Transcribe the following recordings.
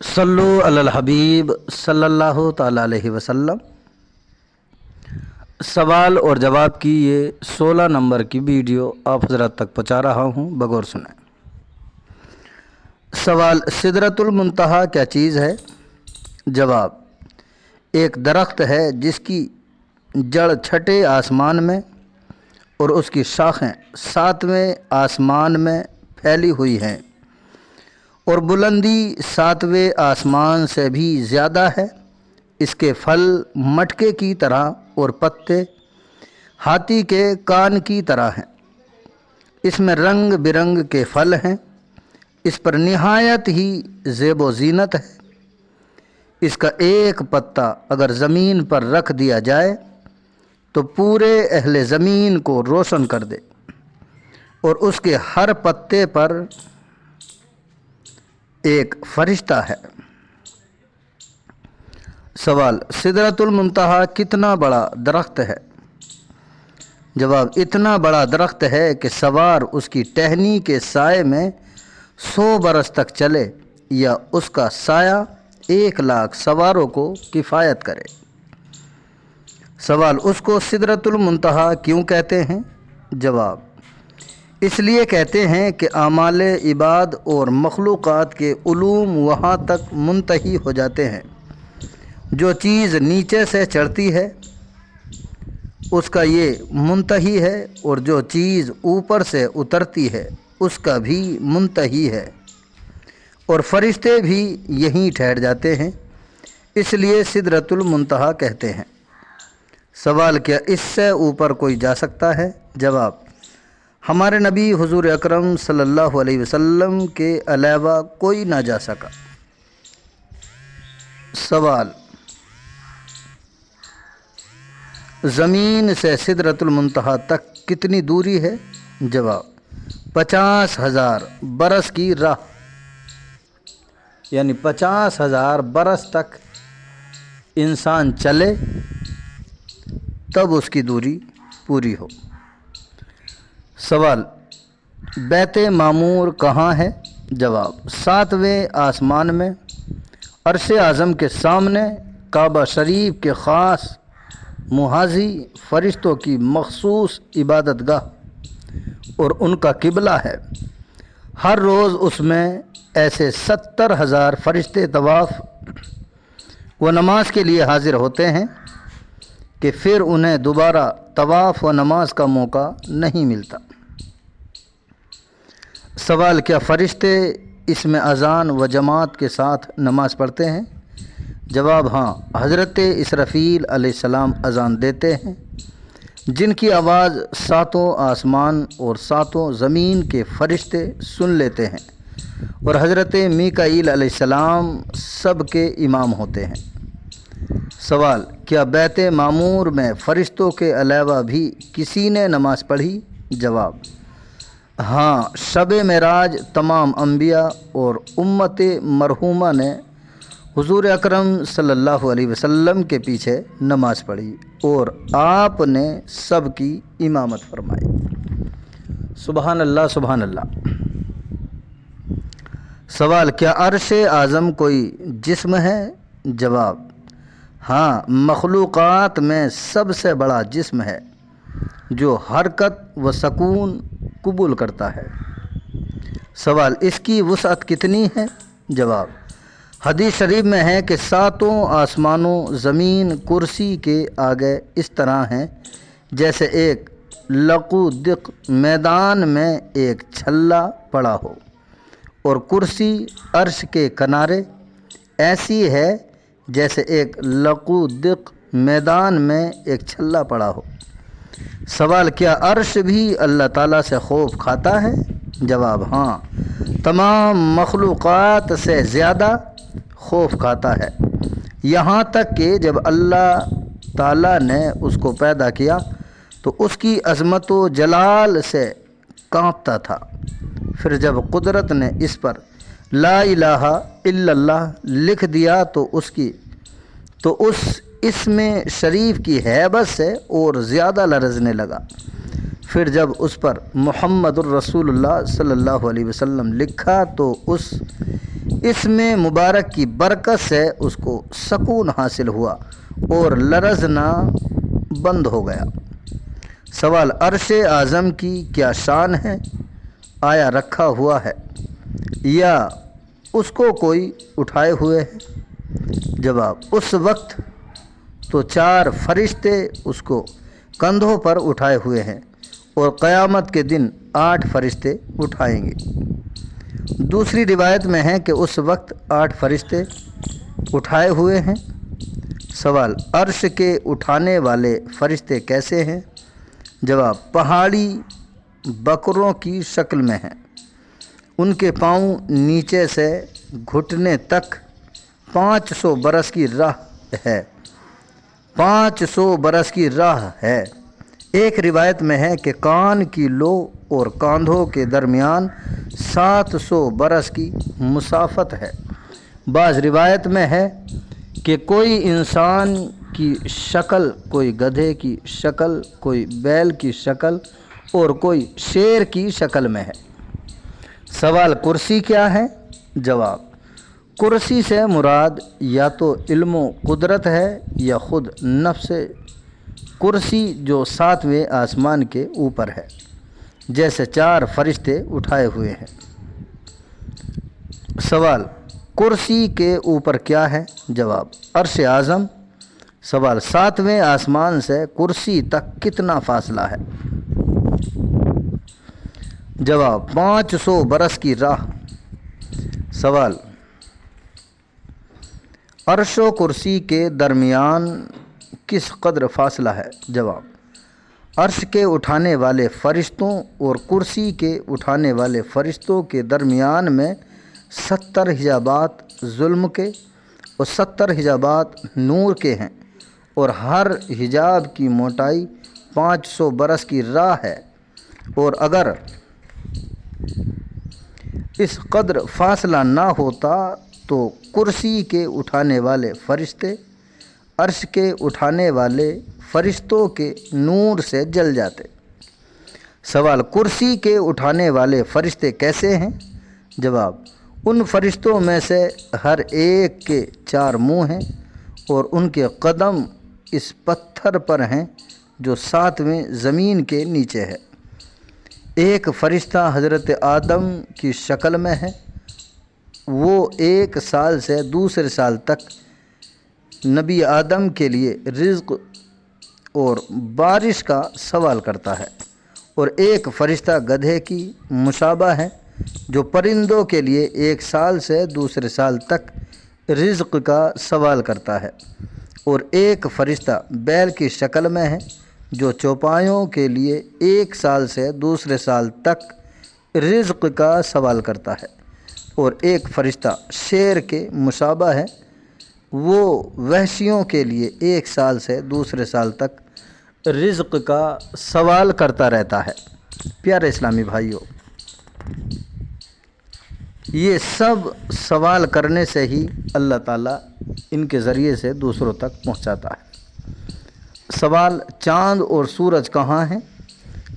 صلو علی الحبیب صلی اللہ تعالیٰ علیہ وسلم۔ سوال اور جواب کی یہ 16 نمبر کی ویڈیو آپ حضرات تک پہنچا رہا ہوں، بغور سنیں۔ سوال: سدرۃ المنتہا کیا چیز ہے؟ جواب: ایک درخت ہے جس کی جڑ چھٹے آسمان میں اور اس کی شاخیں 7ویں آسمان میں پھیلی ہوئی ہیں، اور بلندی 7ویں آسمان سے بھی زیادہ ہے۔ اس کے پھل مٹکے کی طرح اور پتے ہاتھی کے کان کی طرح ہیں۔ اس میں رنگ برنگ کے پھل ہیں۔ اس پر نہایت ہی زیب و زینت ہے۔ اس کا ایک پتا اگر زمین پر رکھ دیا جائے تو پورے اہل زمین کو روشن کر دے، اور اس کے ہر پتے پر ایک فرشتہ ہے۔ سوال: سدرۃ المنتہا کتنا بڑا درخت ہے؟ جواب: اتنا بڑا درخت ہے کہ سوار اس کی ٹہنی کے سائے میں 100 برس تک چلے، یا اس کا سایہ 1,00,000 سواروں کو کفایت کرے۔ سوال: اس کو سدرۃ المنتہا کیوں کہتے ہیں؟ جواب: اس لیے کہتے ہیں کہ اعمال عباد اور مخلوقات کے علوم وہاں تک منتہی ہو جاتے ہیں۔ جو چیز نیچے سے چڑھتی ہے اس کا یہ منتہی ہے، اور جو چیز اوپر سے اترتی ہے اس کا بھی منتہی ہے، اور فرشتے بھی یہیں ٹھہر جاتے ہیں، اس لیے سدرۃ المنتہا کہتے ہیں۔ سوال: کیا اس سے اوپر کوئی جا سکتا ہے؟ جواب: ہمارے نبی حضور اکرم صلی اللہ علیہ وسلم کے علاوہ کوئی نہ جا سکا۔ سوال: زمین سے سدرۃ المنتہا تک کتنی دوری ہے؟ جواب: 50,000 برس کی راہ، یعنی 50,000 برس تک انسان چلے تب اس کی دوری پوری ہو۔ سوال: بیت معمور کہاں ہے؟ جواب: 7ویں آسمان میں، عرش اعظم کے سامنے، کعبہ شریف کے خاص محاذی، فرشتوں کی مخصوص عبادت گاہ اور ان کا قبلہ ہے۔ ہر روز اس میں ایسے 70,000 فرشتے طواف و نماز کے لیے حاضر ہوتے ہیں کہ پھر انہیں دوبارہ طواف و نماز کا موقع نہیں ملتا۔ سوال: کیا فرشتے اس میں اذان و جماعت کے ساتھ نماز پڑھتے ہیں؟ جواب: ہاں، حضرت اسرافیل علیہ السلام اذان دیتے ہیں، جن کی آواز 7 آسمان اور 7 زمین کے فرشتے سن لیتے ہیں، اور حضرت میکائیل علیہ السلام سب کے امام ہوتے ہیں۔ سوال: کیا بیت معمور میں فرشتوں کے علاوہ بھی کسی نے نماز پڑھی؟ جواب: ہاں، شب معراج تمام انبیاء اور امت مرحومہ نے حضور اکرم صلی اللہ علیہ وسلم کے پیچھے نماز پڑھی، اور آپ نے سب کی امامت فرمائی۔ سبحان اللہ، سبحان اللہ۔ سوال: کیا عرش اعظم کوئی جسم ہے؟ جواب: ہاں، مخلوقات میں سب سے بڑا جسم ہے جو حرکت و سکون قبول کرتا ہے۔ سوال: اس کی وسعت کتنی ہے؟ جواب: حدیث شریف میں ہے کہ 7 آسمانوں زمین کرسی کے آگے اس طرح ہیں جیسے ایک لقودق میدان میں ایک چھلا پڑا ہو، اور کرسی عرش کے کنارے ایسی ہے جیسے ایک لقودق میدان میں ایک چھلا پڑا ہو۔ سوال: کیا عرش بھی اللہ تعالیٰ سے خوف کھاتا ہے؟ جواب: ہاں، تمام مخلوقات سے زیادہ خوف کھاتا ہے، یہاں تک کہ جب اللہ تعالیٰ نے اس کو پیدا کیا تو اس کی عظمت و جلال سے کانپتا تھا۔ پھر جب قدرت نے اس پر لا الہ الا اللہ لکھ دیا تو اس اسم شریف کی ہیبت سے اور زیادہ لرزنے لگا۔ پھر جب اس پر محمد الرسول اللہ صلی اللہ علیہ وسلم لکھا تو اس اس میں مبارک کی برکت سے اس کو سکون حاصل ہوا اور لرزنا بند ہو گیا۔ سوال، عرش اعظم کی کیا شان ہے؟ آیا رکھا ہوا ہے یا اس کو کوئی اٹھائے ہوئے ہے؟ جواب، اس وقت تو 4 فرشتے اس کو کندھوں پر اٹھائے ہوئے ہیں اور قیامت کے دن 8 فرشتے اٹھائیں گے۔ دوسری روایت میں ہے کہ اس وقت 8 فرشتے اٹھائے ہوئے ہیں۔ سوال، عرش کے اٹھانے والے فرشتے کیسے ہیں؟ جواب، پہاڑی بکروں کی شکل میں ہیں۔ ان کے پاؤں نیچے سے گھٹنے تک 500 برس کی راہ ہے۔ 500 برس کی راہ ہے۔ ایک روایت میں ہے کہ کان کی لو اور کاندھوں کے درمیان 700 برس کی مسافت ہے۔ بعض روایت میں ہے کہ کوئی انسان کی شکل، کوئی گدھے کی شکل، کوئی بیل کی شکل اور کوئی شیر کی شکل میں ہے۔ سوال، کرسی کیا ہے؟ جواب، کرسی سے مراد یا تو علم و قدرت ہے یا خود نفس کرسی جو 7ویں آسمان کے اوپر ہے، جیسے 4 فرشتے اٹھائے ہوئے ہیں۔ سوال، کرسی کے اوپر کیا ہے؟ جواب، عرش اعظم۔ سوال، 7ویں آسمان سے کرسی تک کتنا فاصلہ ہے؟ جواب، 500 برس کی راہ۔ سوال، عرش و کرسی کے درمیان کس قدر فاصلہ ہے؟ جواب، عرش کے اٹھانے والے فرشتوں اور کرسی کے اٹھانے والے فرشتوں کے درمیان میں 70 حجابات ظلم کے اور 70 حجابات نور کے ہیں، اور ہر حجاب کی موٹائی 500 برس کی راہ ہے۔ اور اگر اس قدر فاصلہ نہ ہوتا تو کرسی کے اٹھانے والے فرشتے عرش کے اٹھانے والے فرشتوں کے نور سے جل جاتے۔ سوال، کرسی کے اٹھانے والے فرشتے کیسے ہیں؟ جواب، ان فرشتوں میں سے ہر ایک کے 4 منہ ہیں اور ان کے قدم اس پتھر پر ہیں جو 7ویں زمین کے نیچے ہے۔ ایک فرشتہ حضرت آدم کی شکل میں ہے۔ وہ 1 سال سے دوسرے سال تک نبی آدم کے لیے رزق اور بارش کا سوال کرتا ہے، اور ایک فرشتہ گدھے کی مشابہ ہے جو پرندوں کے لیے 1 سال سے دوسرے سال تک رزق کا سوال کرتا ہے، اور ایک فرشتہ بیل کی شکل میں ہے جو چوپایوں کے لیے 1 سال سے دوسرے سال تک رزق کا سوال کرتا ہے، اور ایک فرشتہ شیر کے مشابہ ہے، وہ وحشیوں کے لیے 1 سال سے دوسرے سال تک رزق کا سوال کرتا رہتا ہے۔ پیارے اسلامی بھائیوں، یہ سب سوال کرنے سے ہی اللہ تعالیٰ ان کے ذریعے سے دوسروں تک پہنچاتا ہے۔ سوال، چاند اور سورج کہاں ہیں؟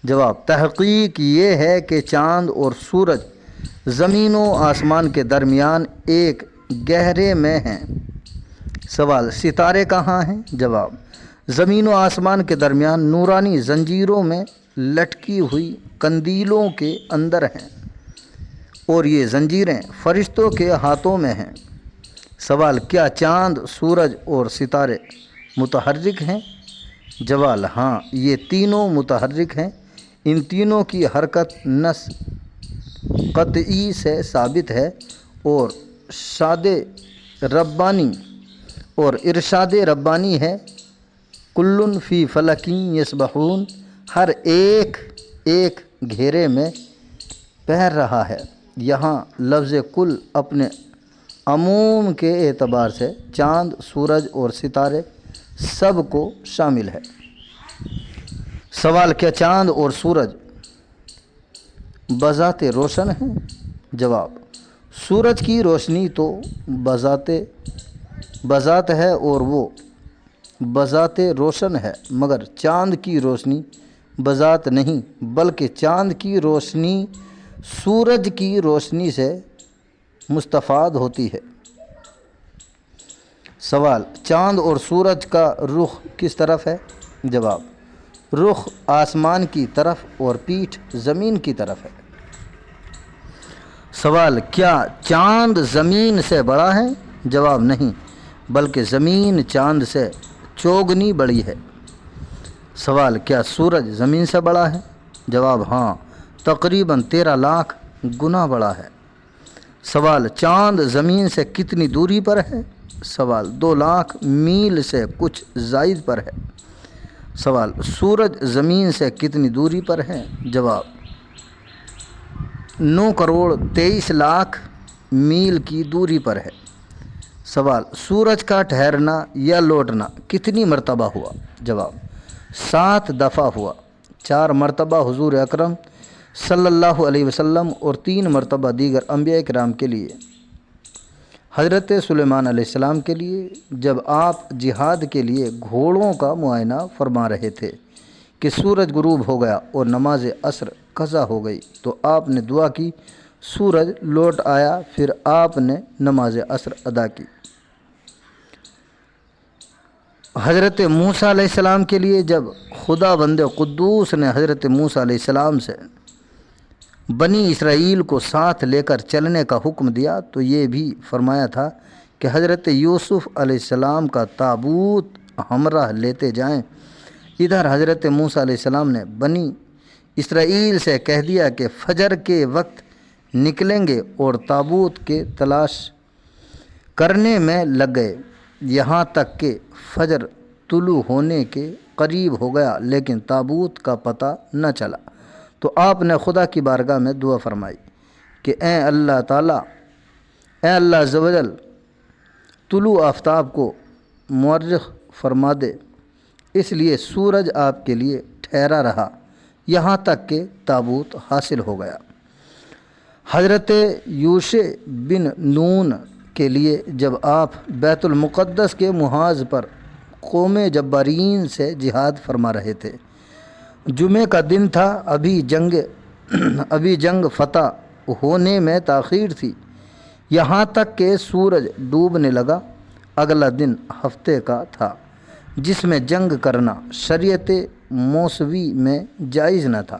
جواب، تحقیق یہ ہے کہ چاند اور سورج زمین و آسمان کے درمیان ایک گہرے میں ہیں۔ سوال، ستارے کہاں ہیں؟ جواب، زمین و آسمان کے درمیان نورانی زنجیروں میں لٹکی ہوئی قندیلوں کے اندر ہیں، اور یہ زنجیریں فرشتوں کے ہاتھوں میں ہیں۔ سوال، کیا چاند، سورج اور ستارے متحرک ہیں؟ جواب، ہاں، یہ تینوں متحرک ہیں۔ ان تینوں کی حرکت نص قطعی سے ثابت ہے، اور ارشاد ربانی ہے، کلٌ فی فلک یسبحون، ہر ایک ایک گھیرے میں تیر رہا ہے۔ یہاں لفظ کل اپنے عموم کے اعتبار سے چاند، سورج اور ستارے سب کو شامل ہے۔ سوال، کیا چاند اور سورج بذات روشن ہیں؟ جواب، سورج کی روشنی تو بذات ہے اور وہ بذات روشن ہے، مگر چاند کی روشنی بذات نہیں، بلکہ چاند کی روشنی سورج کی روشنی سے مستفاد ہوتی ہے۔ سوال، چاند اور سورج کا رخ کس طرف ہے؟ جواب، رخ آسمان کی طرف اور پیٹھ زمین کی طرف ہے۔ سوال، کیا چاند زمین سے بڑا ہے؟ جواب، نہیں، بلکہ زمین چاند سے چوگنی بڑی ہے۔ سوال، کیا سورج زمین سے بڑا ہے؟ جواب، ہاں، تقریباً 13 لاکھ گنا بڑا ہے۔ سوال، چاند زمین سے کتنی دوری پر ہے؟ سوال، 2 لاکھ میل سے کچھ زائد پر ہے۔ سوال، سورج زمین سے کتنی دوری پر ہے؟ جواب، 9 کروڑ 23 لاکھ میل کی دوری پر ہے۔ سوال، سورج کا ٹھہرنا یا لوٹنا کتنی مرتبہ ہوا؟ جواب، 7 دفعہ ہوا، 4 مرتبہ حضور اکرم صلی اللہ علیہ وسلم اور 3 مرتبہ دیگر انبیاء کرام کے لیے۔ حضرت سلیمان علیہ السلام کے لیے جب آپ جہاد کے لیے گھوڑوں کا معائنہ فرما رہے تھے کہ سورج غروب ہو گیا اور نماز عصر قضا ہو گئی تو آپ نے دعا کی، سورج لوٹ آیا، پھر آپ نے نماز عصر ادا کی۔ حضرت موسیٰ علیہ السلام کے لیے جب خدا بند قدوس نے حضرت موسیٰ علیہ السلام سے بنی اسرائیل کو ساتھ لے کر چلنے کا حکم دیا تو یہ بھی فرمایا تھا کہ حضرت یوسف علیہ السلام کا تابوت ہمراہ لیتے جائیں۔ ادھر حضرت موسیٰ علیہ السلام نے بنی اسرائیل سے کہہ دیا کہ فجر کے وقت نکلیں گے اور تابوت کے تلاش کرنے میں لگ گئے، یہاں تک کہ فجر طلوع ہونے کے قریب ہو گیا لیکن تابوت کا پتہ نہ چلا۔ تو آپ نے خدا کی بارگاہ میں دعا فرمائی کہ اے اللہ تعالیٰ، اے اللہ عز و جل، طلوع آفتاب کو مورخ فرما دے۔ اس لیے سورج آپ کے لیے ٹھہرا رہا یہاں تک کہ تابوت حاصل ہو گیا۔ حضرت یوشع بن نون کے لیے جب آپ بیت المقدس کے محاذ پر قوم جبارین سے جہاد فرما رہے تھے، جمعے کا دن تھا، ابھی جنگ فتح ہونے میں تاخیر تھی، یہاں تک کہ سورج ڈوبنے لگا۔ اگلا دن ہفتے کا تھا جس میں جنگ کرنا شریعت موسوی میں جائز نہ تھا۔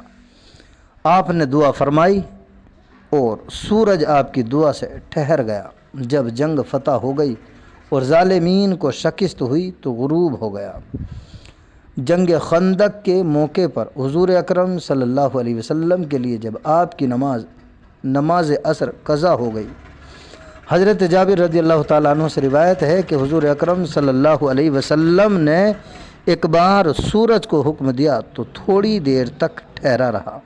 آپ نے دعا فرمائی اور سورج آپ کی دعا سے ٹھہر گیا۔ جب جنگ فتح ہو گئی اور ظالمین کو شکست ہوئی تو غروب ہو گیا۔ جنگ خندق کے موقع پر حضور اکرم صلی اللہ علیہ وسلم کے لیے جب آپ کی نماز عصر قضا ہو گئی، حضرت جابر رضی اللہ تعالیٰ عنہ سے روایت ہے کہ حضور اکرم صلی اللہ علیہ وسلم نے ایک بار سورج کو حکم دیا تو تھوڑی دیر تک ٹھہرا رہا۔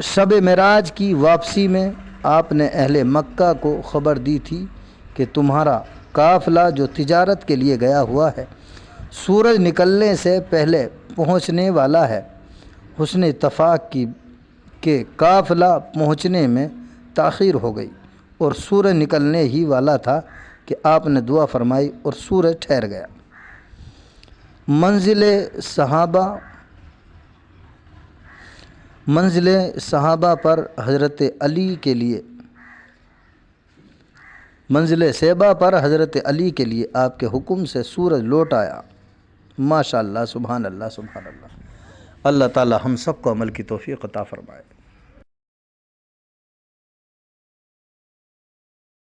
شب معراج کی واپسی میں آپ نے اہل مکہ کو خبر دی تھی کہ تمہارا قافلہ جو تجارت کے لیے گیا ہوا ہے سورج نکلنے سے پہلے پہنچنے والا ہے۔ حسن اتفاق کی کہ قافلہ پہنچنے میں تاخیر ہو گئی اور سورج نکلنے ہی والا تھا کہ آپ نے دعا فرمائی اور سورج ٹھہر گیا۔ منزل صحابہ پر حضرت علی کے لیے منزل صحابہ پر حضرت علی کے لیے آپ کے حکم سے سورج لوٹ آیا۔ ماشاء اللہ، سبحان اللہ، سبحان اللہ۔ اللہ تعالی ہم سب کو عمل کی توفیق عطا فرمائے۔